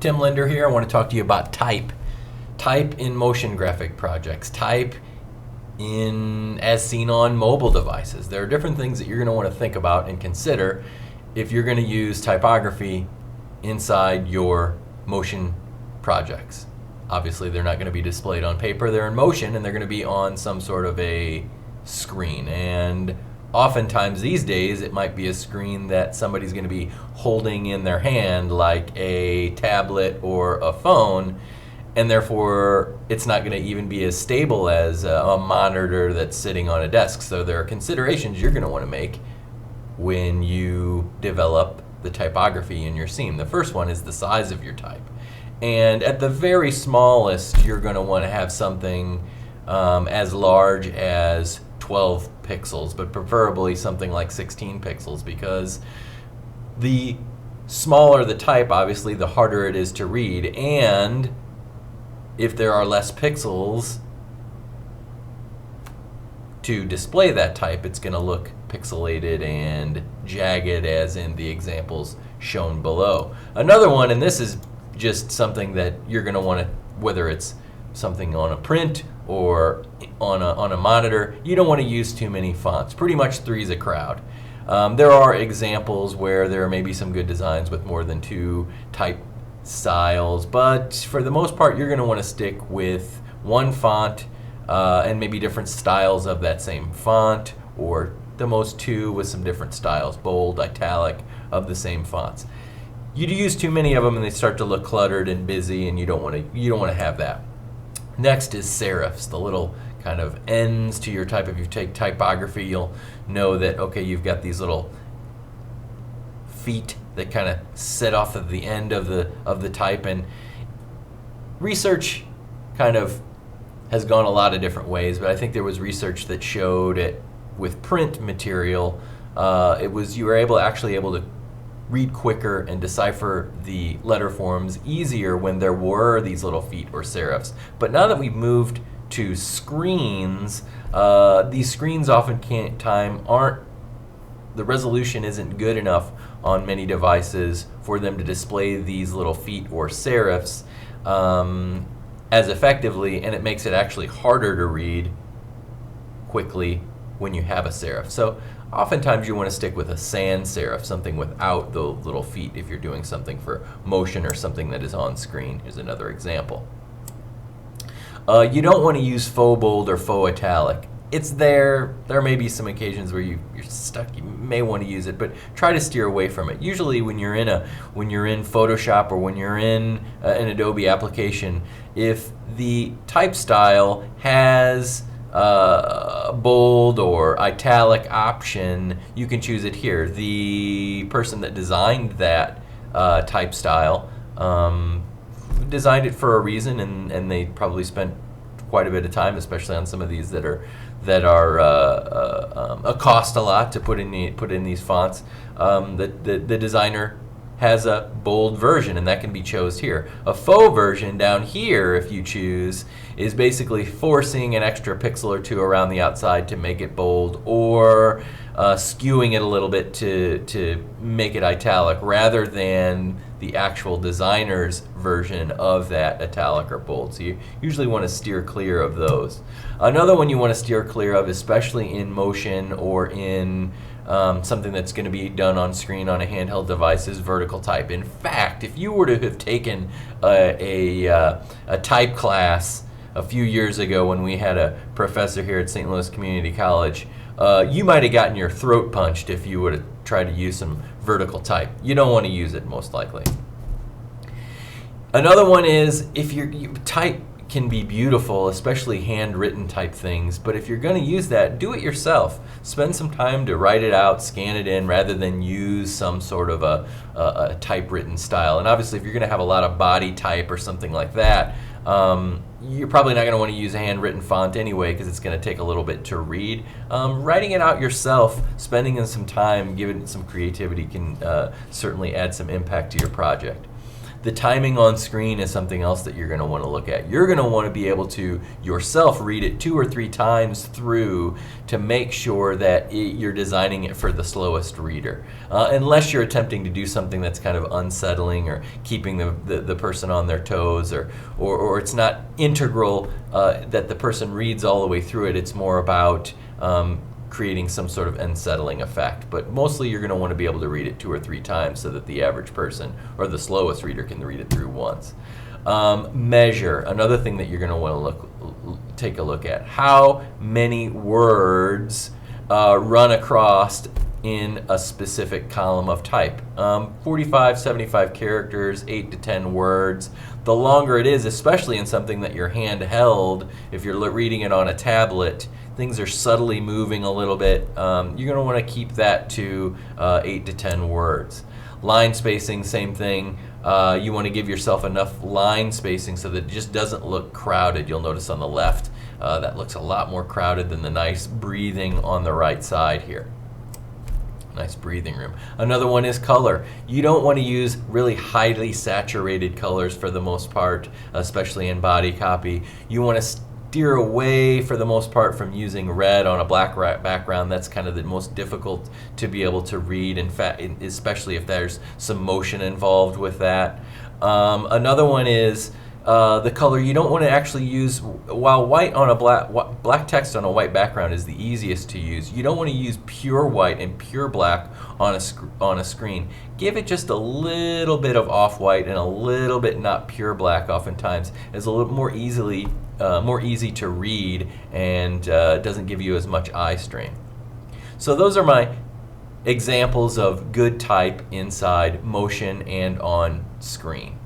Tim Linder here. I want to talk to you about type. Type in motion graphic projects. Type as seen on mobile devices. There are different things that you're going to want to think about and consider if you're going to use typography inside your motion projects. Obviously, they're not going to be displayed on paper. They're in motion, and they're going to be on some sort of a screen. And oftentimes these days, it might be a screen that somebody's going to be holding in their hand, like a tablet or a phone, and therefore it's not going to even be as stable as a monitor that's sitting on a desk. So there are considerations you're going to want to make when you develop the typography in your scene. The first one is the size of your type. And at the very smallest, you're going to want to have something as large as 12 pixels, but preferably something like 16 pixels, because the smaller the type, obviously, the harder it is to read. And if there are less pixels to display that type, it's going to look pixelated and jagged, as in the examples shown below. Another one, and this is just something that you're going to want to, whether it's something on a print or on a monitor, you don't want to use too many fonts. Pretty much 3 is a crowd. There are examples where there may be some good designs with more than 2 type styles, but for the most part, you're going to want to stick with 1 font and maybe different styles of that same font, or the most 2 with some different styles, bold, italic, of the same fonts. You use too many of them and they start to look cluttered and busy, and you don't want to have that. Next is serifs, the little kind of ends to your type. If you take typography, you'll know that, okay, you've got these little feet that kind of set off at the end of the type, and research kind of has gone a lot of different ways, but I think there was research that showed it with print material. You were actually able to read quicker and decipher the letter forms easier when there were these little feet or serifs. But now that we've moved to screens, these screens the resolution isn't good enough on many devices for them to display these little feet or serifs as effectively, and it makes it actually harder to read quickly when you have a serif. So oftentimes you want to stick with a sans serif, something without the little feet, if you're doing something for motion or something that is on screen. Here's another example. You don't want to use faux bold or faux italic. It's there. There may be some occasions where you're stuck. You may want to use it, but try to steer away from it. Usually, when you're in Photoshop or when you're in an Adobe application, if the type style has bold or italic option, you can choose it here. The person that designed that type style designed it for a reason, and they probably spent quite a bit of time, especially on some of these that cost a lot to put in these fonts. The designer has a bold version, and that can be chosen here. A faux version down here, if you choose, is basically forcing an extra pixel or 2 around the outside to make it bold, or skewing it a little bit to make it italic, rather than the actual designer's version of that italic or bold. So you usually want to steer clear of those. Another one you want to steer clear of, especially in motion or in something that's going to be done on screen on a handheld device, is vertical type. In fact, if you were to have taken a type class a few years ago when we had a professor here at St. Louis Community College, you might have gotten your throat punched if you would have tried to use some vertical type. You don't want to use it, most likely. Another one is, if type can be beautiful, especially handwritten type things, but if you're going to use that, do it yourself. Spend some time to write it out, scan it in, rather than use some sort of a typewritten style. And obviously, if you're going to have a lot of body type or something like that, you're probably not going to want to use a handwritten font anyway, because it's going to take a little bit to read. Writing it out yourself, spending in some time, giving it some creativity, can certainly add some impact to your project. The timing on screen is something else that you're going to want to look at. You're going to want to be able to yourself read it 2 or 3 times through to make sure that you're designing it for the slowest reader. Unless you're attempting to do something that's kind of unsettling or keeping the person on their toes, or it's not integral that the person reads all the way through it. It's more about creating some sort of unsettling effect. But mostly you're going to want to be able to read it 2 or 3 times so that the average person or the slowest reader can read it through once. Measure, another thing that you're going to want to take a look at. How many words run across in a specific column of type? 45, 75 characters, 8 to 10 words. The longer it is, especially in something that you're handheld, if you're reading it on a tablet, things are subtly moving a little bit. You're going to want to keep that to 8 to 10 words. Line spacing, same thing. You want to give yourself enough line spacing so that it just doesn't look crowded. You'll notice on the left that looks a lot more crowded than the nice breathing on the right side here. Nice breathing room. Another one is color. You don't want to use really highly saturated colors for the most part, especially in body copy. You want to steer away for the most part from using red on a black background. That's kind of the most difficult to be able to read, in fact, especially if there's some motion involved with that. Another one is the color. You don't want to actually use, while white on a black text on a white background is the easiest to use, you don't want to use pure white and pure black on a screen. Give it just a little bit of off-white and a little bit not pure black. Oftentimes is a little more easy to read and doesn't give you as much eye strain. So those are my examples of good type inside Motion and on screen.